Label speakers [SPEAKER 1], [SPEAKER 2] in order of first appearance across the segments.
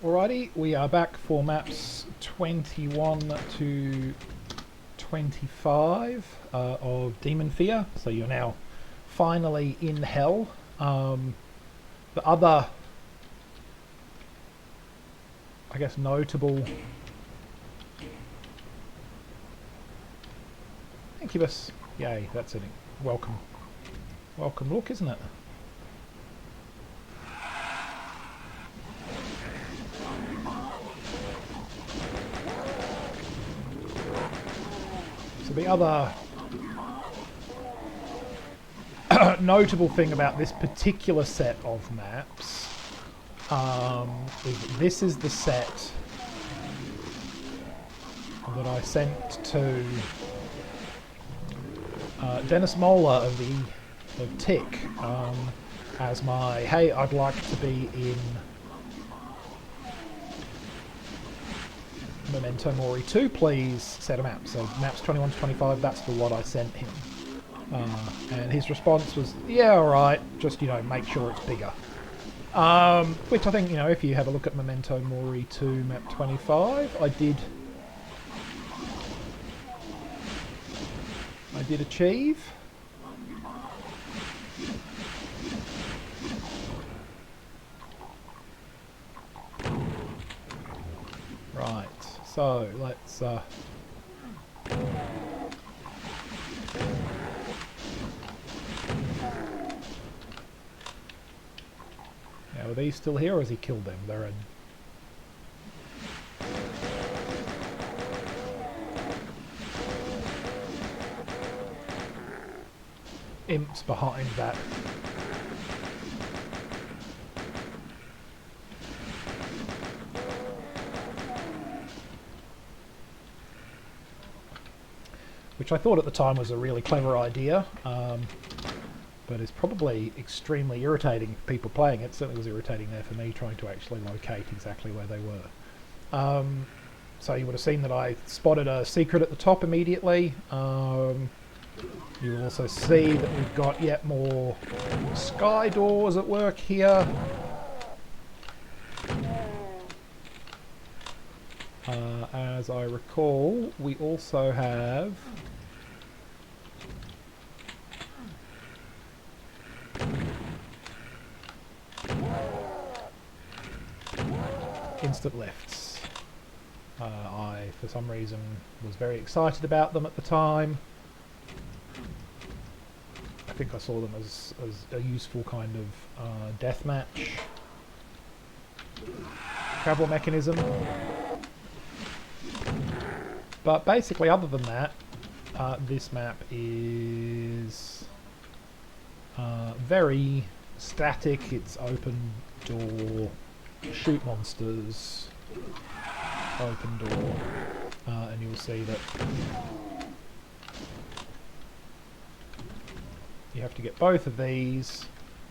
[SPEAKER 1] Alrighty, we are back for maps 21 to 25 of Demonfear. So you're now finally in hell. The other, I guess, notable... Incubus. Yay, that's it. Welcome. Welcome look, isn't it? So the other notable thing about this particular set of maps is this is the set that I sent to Dennis Mola of Tick as my, hey, I'd like to be in Memento Mori 2, please set a map. So maps 21 to 25, that's the what I sent him. And his response was, yeah, alright, just, you know, make sure it's bigger. Which I think, you know, if you have a look at Memento Mori 2 map 25, I did achieve. Right, so let's now, are these still here or has he killed them? They're in. Imps behind that. Which I thought at the time was a really clever idea, but is probably extremely irritating for people playing it. Certainly was irritating there for me trying to actually locate exactly where they were. So you would have seen that I spotted a secret at the top immediately. You will also see that we've got yet more sky doors at work here. As I recall, we also have instant lifts. I, for some reason, was very excited about them at the time. I think I saw them as a useful kind of deathmatch travel mechanism. But basically, other than that, this map is very static. It's open door, shoot monsters, open door, and you'll see that you have to get both of these.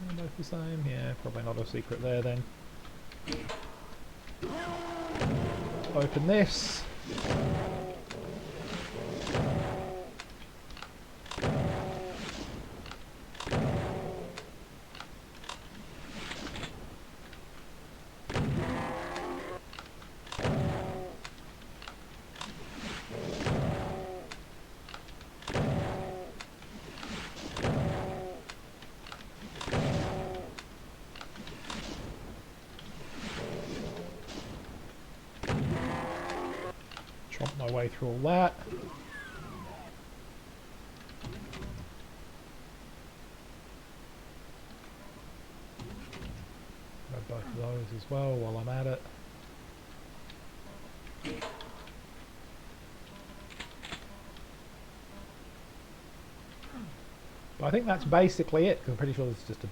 [SPEAKER 1] Are they both the same? Yeah, probably not a secret there then. Open this. Chomp my way through all that. Grab both of those as well while I'm at it. But I think that's basically it, because I'm pretty sure it's just a...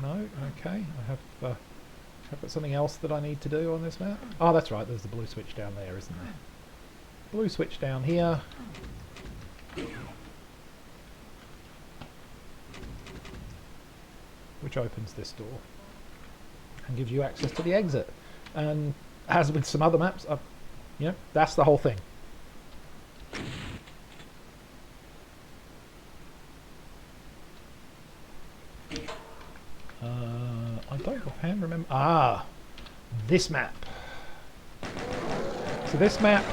[SPEAKER 1] No? Okay. I have got something else that I need to do on this map. Oh, that's right. There's the blue switch down there, isn't there? Blue switch down here. Which opens this door and gives you access to the exit. And as with some other maps, you know, that's the whole thing. I don't offhand remember. Ah, this map. So this map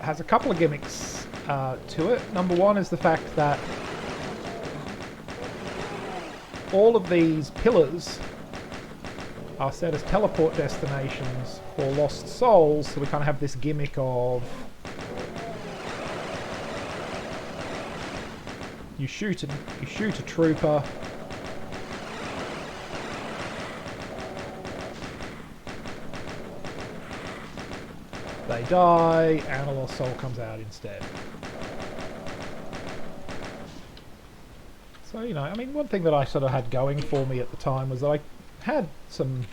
[SPEAKER 1] has a couple of gimmicks to it. Number one is the fact that all of these pillars are set as teleport destinations for lost souls, so we kind of have this gimmick of you shoot a trooper, they die, and a lost soul comes out instead. So, you know, I mean, one thing that I sort of had going for me at the time was that I had some,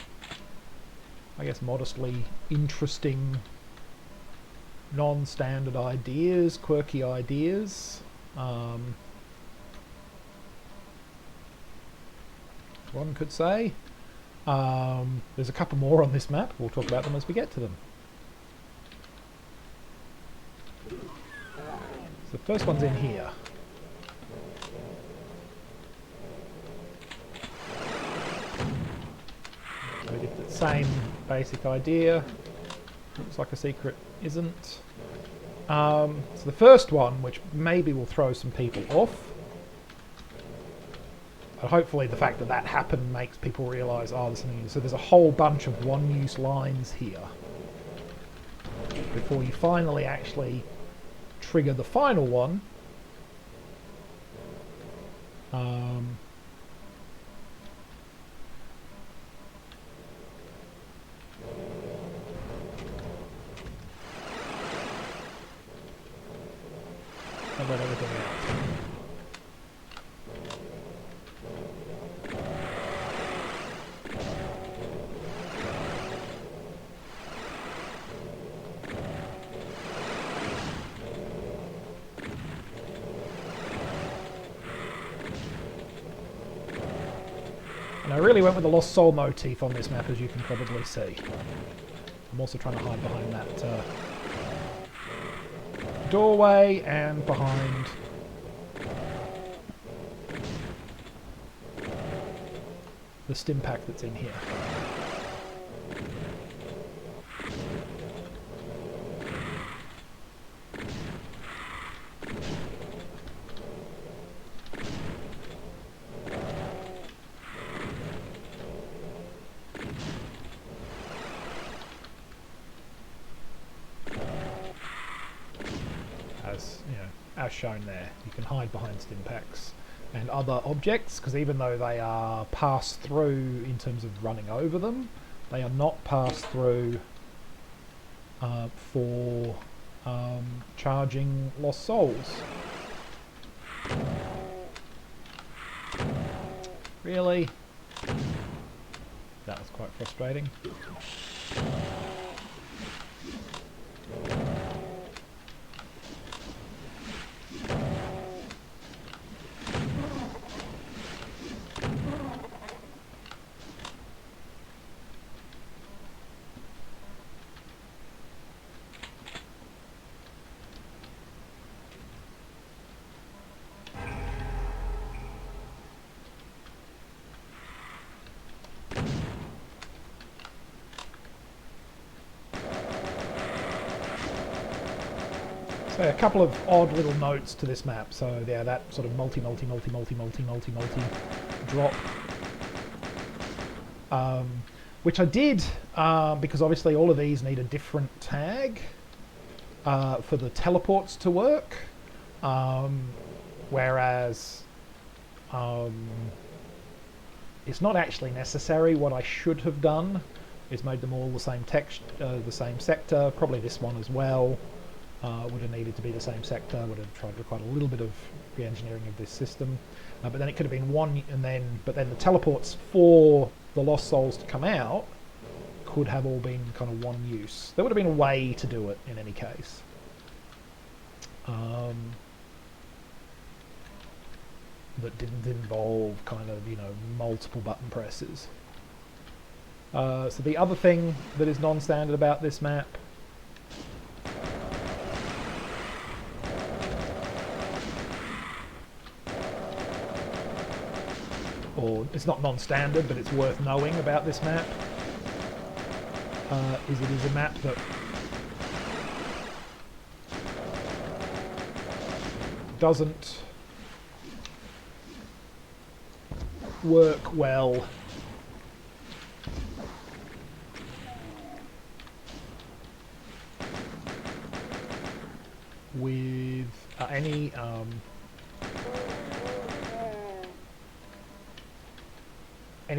[SPEAKER 1] I guess, modestly interesting, non-standard ideas, quirky ideas. One could say. There's a couple more on this map. We'll talk about them as we get to them. So the first one's in here. We get the same basic idea. Looks like a secret isn't. So the first one, which maybe will throw some people off, but hopefully the fact that that happened makes people realise, oh, there's something new. So there's a whole bunch of one-use lines here before you finally actually trigger the final one. And let everything out. And I really went with the Lost Soul motif on this map, as you can probably see. I'm also trying to hide behind that doorway and behind the stim pack that's in here. As shown there, you can hide behind stim packs and other objects, because even though they are passed through in terms of running over them, they are not passed through for charging lost souls. Really? That was quite frustrating. So a couple of odd little notes to this map. So yeah, that sort of multi drop, which I did because obviously all of these need a different tag for the teleports to work, whereas it's not actually necessary. What I should have done is made them all the same text, the same sector. Probably this one as well. Would have needed to be the same sector, would have tried to require a little bit of re-engineering of this system, but then it could have been one, but then the teleports for the lost souls to come out could have all been kind of one use. There would have been a way to do it in any case. That didn't involve kind of, you know, multiple button presses. So the other thing that is non-standard about this map or it's not non-standard, but it's worth knowing about this map, is it is a map that doesn't work well with any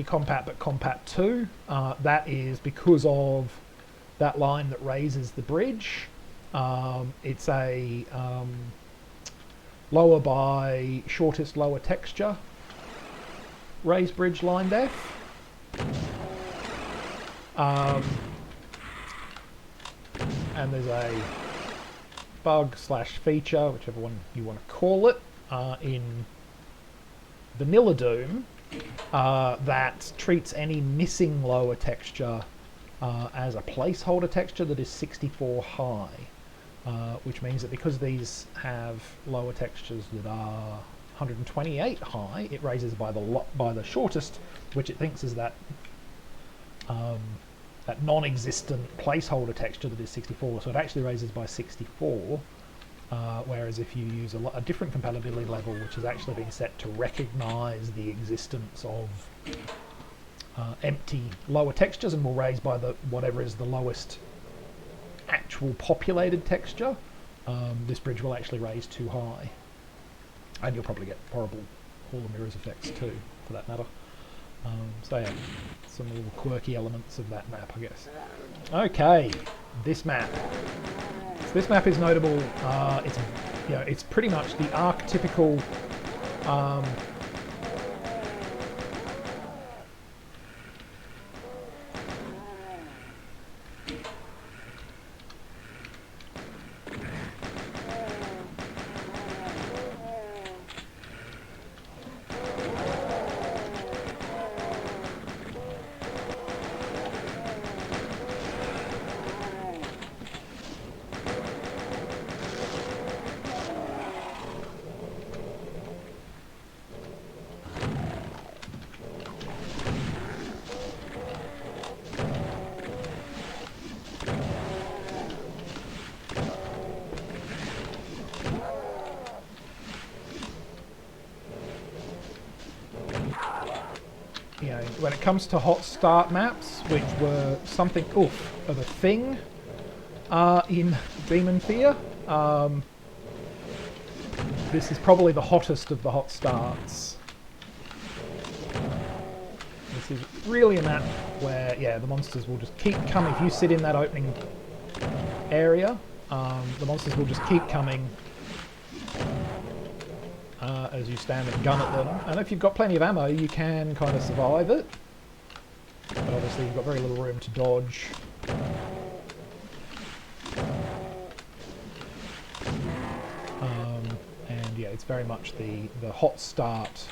[SPEAKER 1] compat but compat 2. That is because of that line that raises the bridge. It's a lower by shortest lower texture raised bridge line def. And there's a bug slash feature, whichever one you want to call it, in Vanilla Doom, that treats any missing lower texture as a placeholder texture that is 64 high, which means that because these have lower textures that are 128 high, it raises by the shortest, which it thinks is that that non-existent placeholder texture that is 64, so it actually raises by 64, whereas if you use a different compatibility level, which has actually been set to recognize the existence of empty lower textures and will raise by whatever is the lowest actual populated texture, this bridge will actually raise too high. And you'll probably get horrible Hall of Mirrors effects too, for that matter. So yeah, some little quirky elements of that map, I guess. Okay, this map. So this map is notable. It's pretty much the archetypical when it comes to hot start maps, which were something of a thing in Demonfear, this is probably the hottest of the hot starts. This is really a map where, yeah, the monsters will just keep coming. If you sit in that opening area, the monsters will just keep coming as you stand and gun at them. And if you've got plenty of ammo, you can kind of survive it. But obviously you've got very little room to dodge. And yeah, it's very much the hot start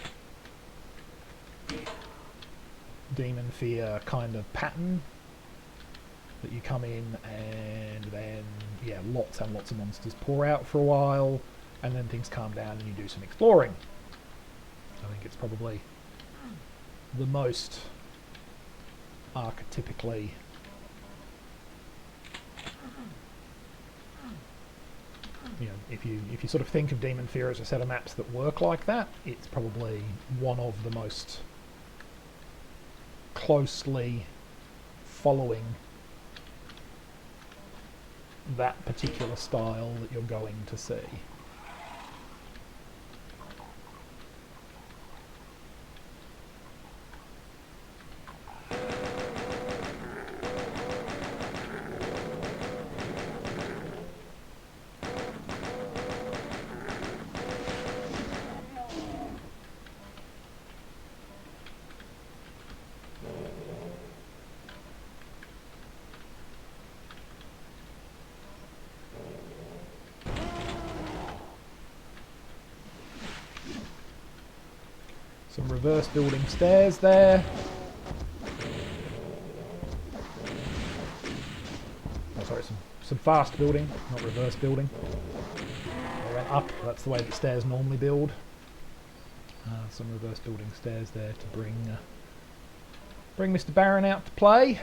[SPEAKER 1] Demonfear kind of pattern. That you come in and then, yeah, lots and lots of monsters pour out for a while, and then things calm down and you do some exploring. I think it's probably the most archetypically if you sort of think of Demonfear as a set of maps that work like that, it's probably one of the most closely following that particular style that you're going to see. Some reverse building stairs there. Oh, sorry, some fast building, not reverse building. They went up, that's the way that stairs normally build. Some reverse building stairs there to bring Mr. Baron out to play.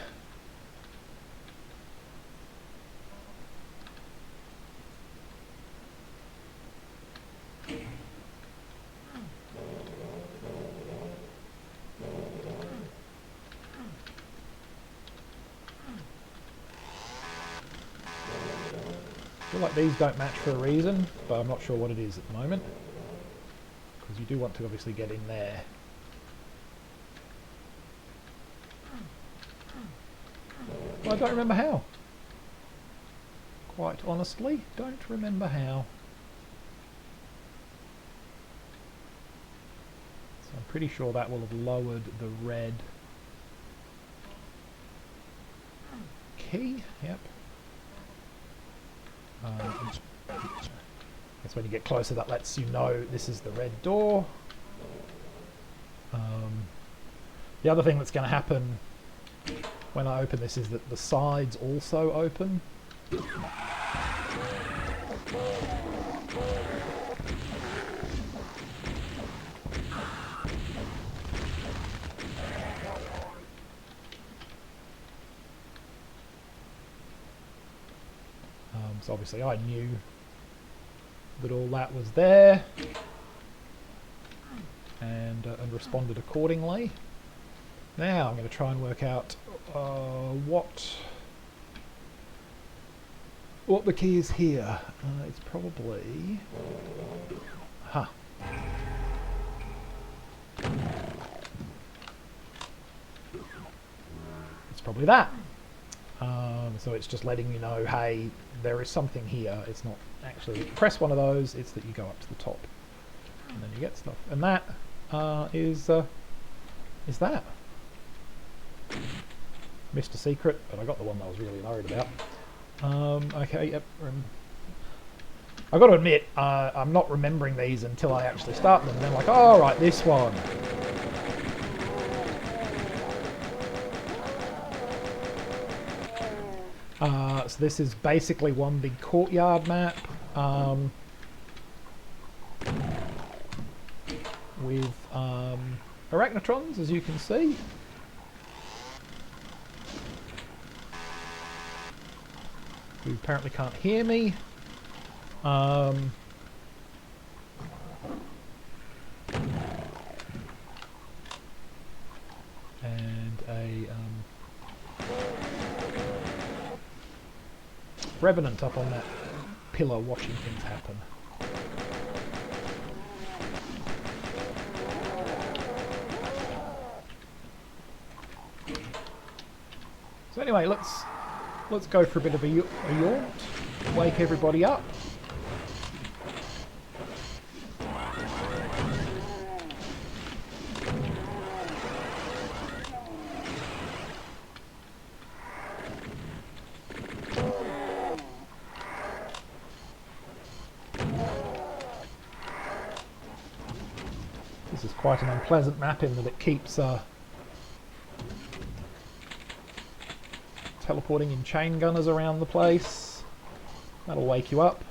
[SPEAKER 1] I feel like these don't match for a reason, but I'm not sure what it is at the moment. Because you do want to obviously get in there. Well, I don't remember how. Quite honestly, don't remember how. So I'm pretty sure that will have lowered the red key. Yep. That's when you get closer, that lets you know this is the red door. The other thing that's going to happen when I open this is that the sides also open. So obviously I knew that all that was there and responded accordingly. Now I'm going to try and work out what the key is here. It's probably... Huh. It's probably that. So it's just letting you know, hey, there is something here. It's not actually that you press one of those, it's that you go up to the top and then you get stuff. And that is that. Missed a secret, but I got the one that I was really worried about. Okay, yep. I've got to admit, I'm not remembering these until I actually start them. And then I'm like, oh, right, this one. So this is basically one big courtyard map with arachnotrons, as you can see. Who apparently can't hear me. And a Revenant up on that pillar watching things happen. So anyway, let's go for a bit of a yaunt, wake everybody up. This is quite an unpleasant map in that it keeps teleporting in chain gunners around the place. That'll wake you up.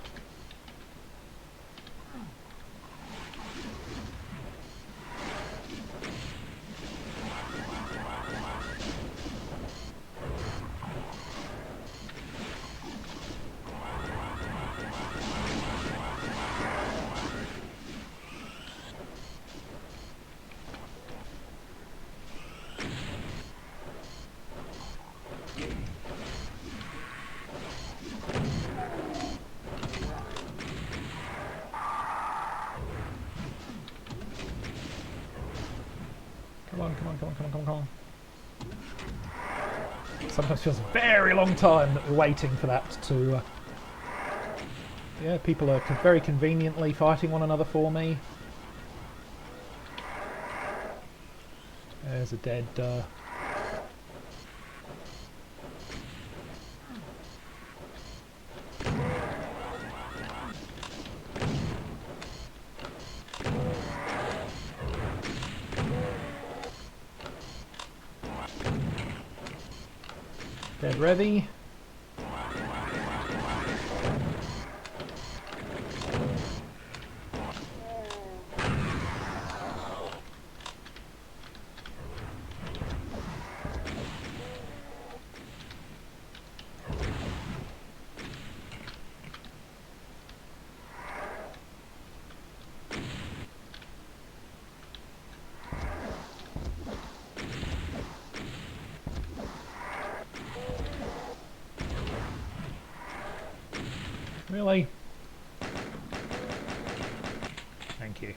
[SPEAKER 1] Come on. Sometimes feels a very long time that we're waiting for that to... yeah, people are very conveniently fighting one another for me. There's a dead... dead Revy. Really? Thank you.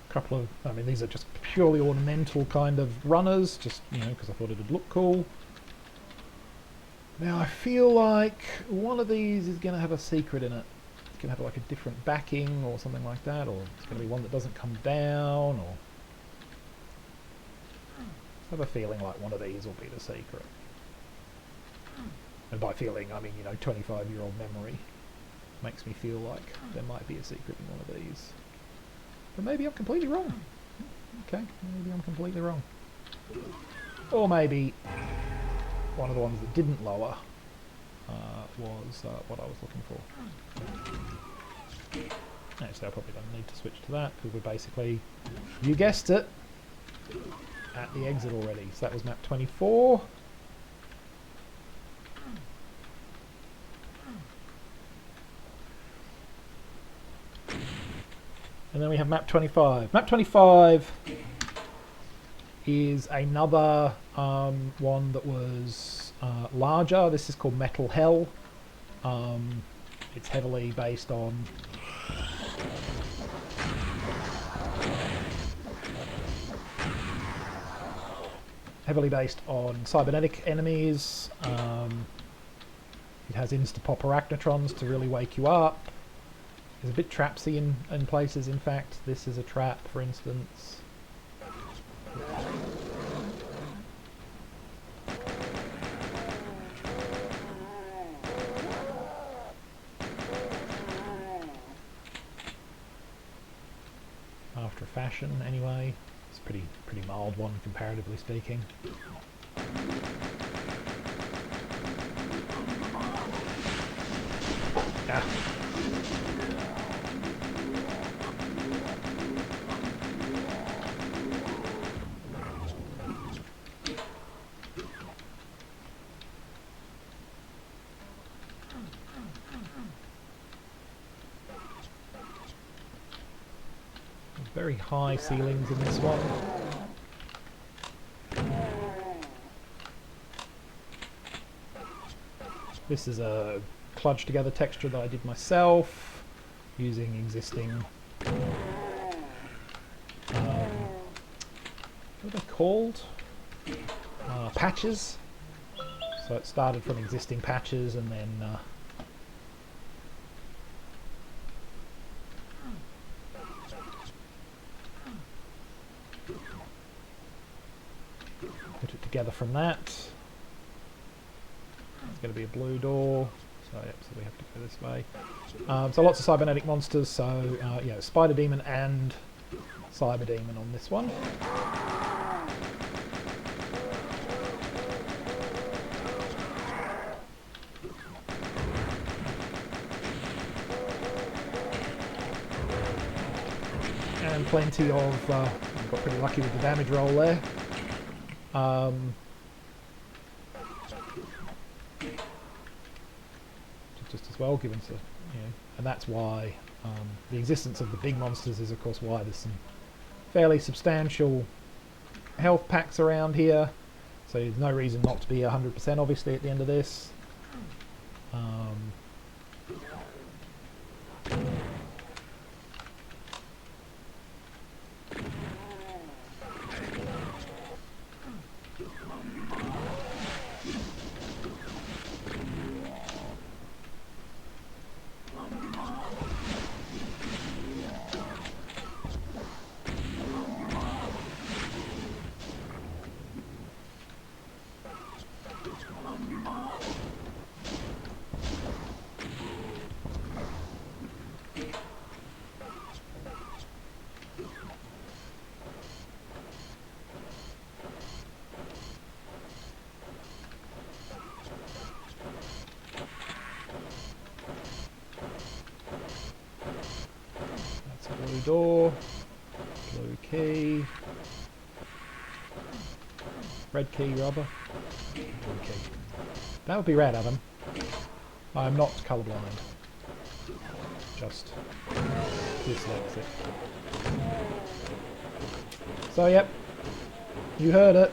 [SPEAKER 1] Couple of, I mean, these are just purely ornamental kind of runners, just, you know, because I thought it'd look cool. Now I feel like one of these is going to have a secret in it. It's going to have like a different backing or something like that, or it's going to be one that doesn't come down, or... I have a feeling like one of these will be the secret. And by feeling, I mean, you know, 25-year-old memory makes me feel like there might be a secret in one of these. But maybe I'm completely wrong. Okay, maybe I'm completely wrong. Or maybe one of the ones that didn't lower was what I was looking for. Actually, I probably don't need to switch to that, because we're basically, you guessed it, at the exit already. So that was map 24. And then we have map 25. Map 25 is another one that was larger. This is called Metal Hell. It's heavily based on cybernetic enemies. It has insta-pop arachnotrons to really wake you up. It's a bit trapsy in places, in fact. This is a trap, for instance. After a fashion, anyway. It's a pretty mild one, comparatively speaking. Ah. Very high ceilings in this one. This is a kludged together texture that I did myself using existing what are they called? Patches. So it started from existing patches and then put it together from that. It's going to be a blue door, so yep, so we have to go this way. So lots of cybernetic monsters, so yeah, Spider Demon and Cyber Demon on this one. And plenty of, got pretty lucky with the damage roll there. Just as well, given to, you know, and that's why the existence of the big monsters is of course why there's some fairly substantial health packs around here, so there's no reason not to be 100% obviously at the end of this. Blue door, blue key, red key rather, blue key. That would be red, Adam. I'm not colourblind. just dyslexic. So yep, you heard it.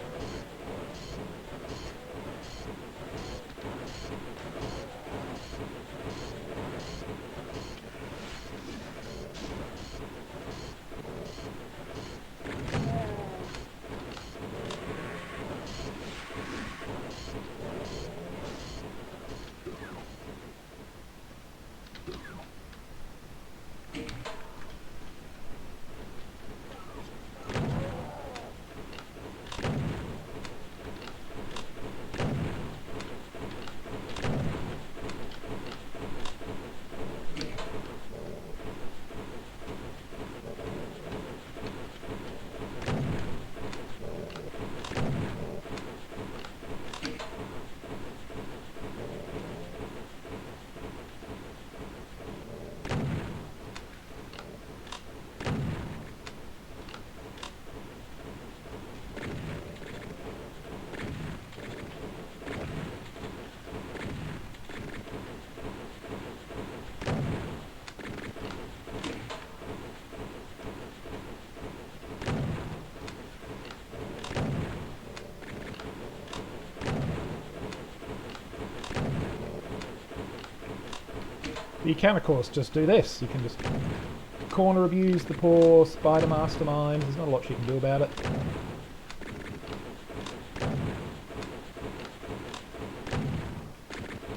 [SPEAKER 1] You can, of course, just do this. You can just corner abuse the poor spider mastermind. There's not a lot you can do about it.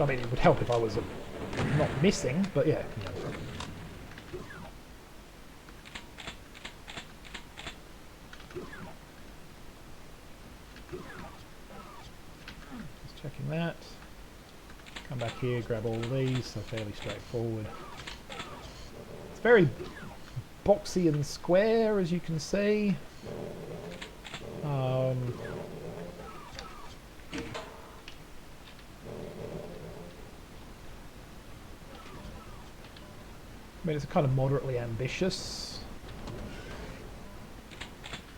[SPEAKER 1] I mean, it would help if I was not missing, but yeah. You know. Just checking that. Come back here, grab all of these, so fairly straightforward. It's very boxy and square, as you can see. I mean, it's kind of moderately ambitious.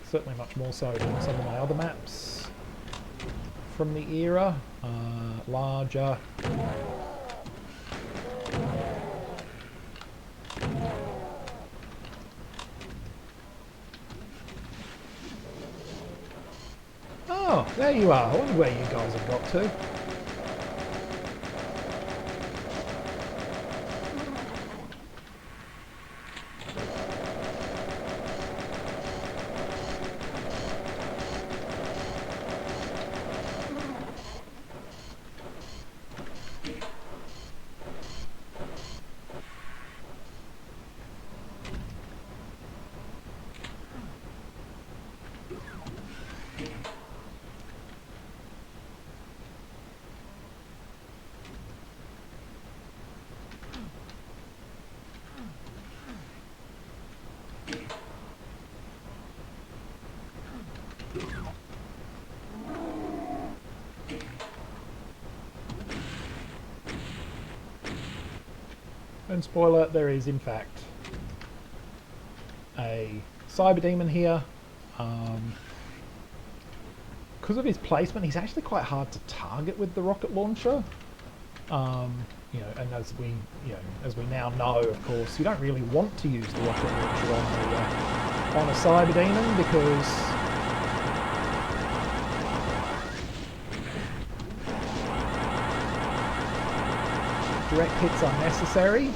[SPEAKER 1] Certainly much more so than some of my other maps from the era. Larger. Oh, there you are. I wonder where you guys have got to. And spoiler, there is in fact a cyber demon here. Because of his placement, he's actually quite hard to target with the rocket launcher. You know, and as we now know, of course, you don't really want to use the rocket launcher on a cyber demon because direct hits are necessary.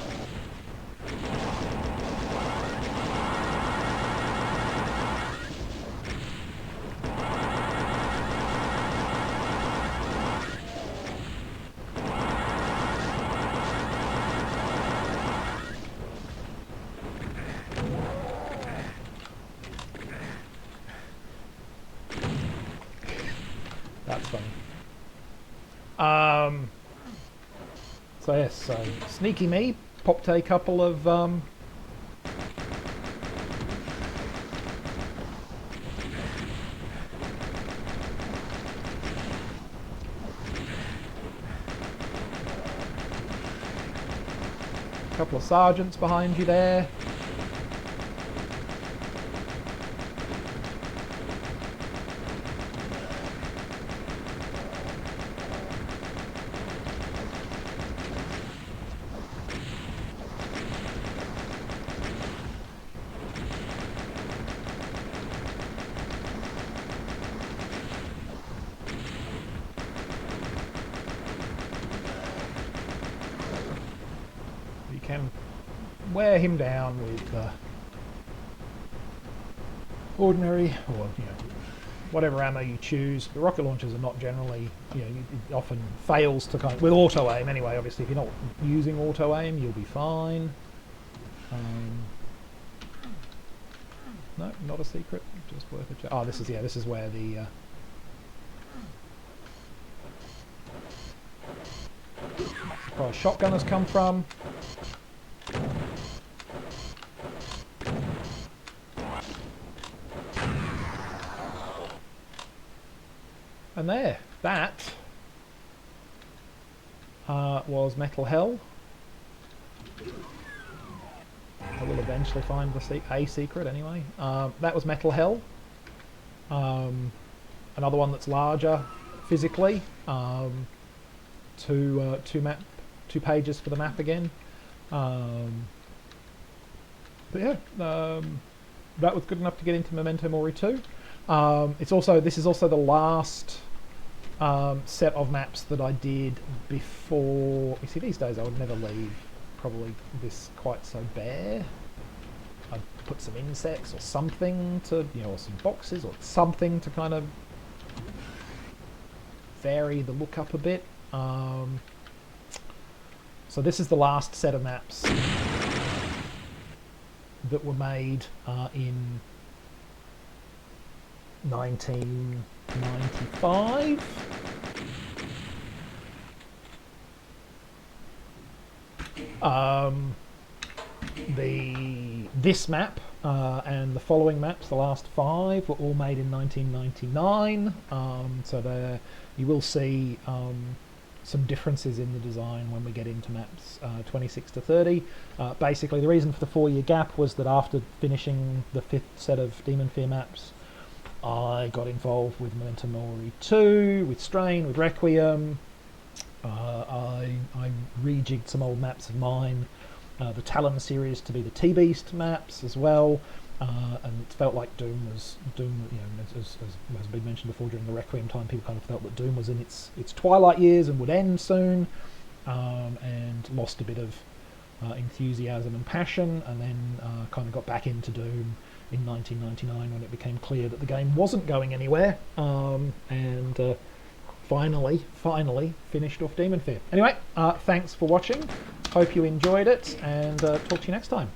[SPEAKER 1] That's funny. So yes, so sneaky me popped a couple of sergeants behind you there. wear him down with ordinary, or whatever ammo you choose. The rocket launchers are not generally, it often fails to kind of, with auto aim anyway. Obviously, if you're not using auto aim, you'll be fine. No, not a secret. Just worth a check. Oh, this is where the surprise shotgunners come from. And there, that was Metal Hell. I will eventually find a secret anyway. That was Metal Hell. Another one that's larger physically. Two pages for the map again. But yeah, that was good enough to get into Memento Mori 2. This is also the last set of maps that I did before. You see, these days I would never leave probably this quite so bare. I'd put some insects or something to, or some boxes or something to kind of vary the look up a bit. So this is the last set of maps that were made in 1995. This map and the following maps, the last 5, were all made in 1999. So there you will see some differences in the design when we get into maps 26 to 30. Basically, the reason for the 4-year gap was that after finishing the 5th set of Demonfear maps, I got involved with Memento Mori 2, with Strain, with Requiem. I rejigged some old maps of mine, the Talon series to be the T-Beast maps as well, and it felt like Doom, as has been mentioned before during the Requiem time, people kind of felt that Doom was in its twilight years and would end soon, and lost a bit of enthusiasm and passion, and then kind of got back into Doom in 1999 when it became clear that the game wasn't going anywhere, and finally finished off Demonfear. Anyway, thanks for watching, hope you enjoyed it, and talk to you next time.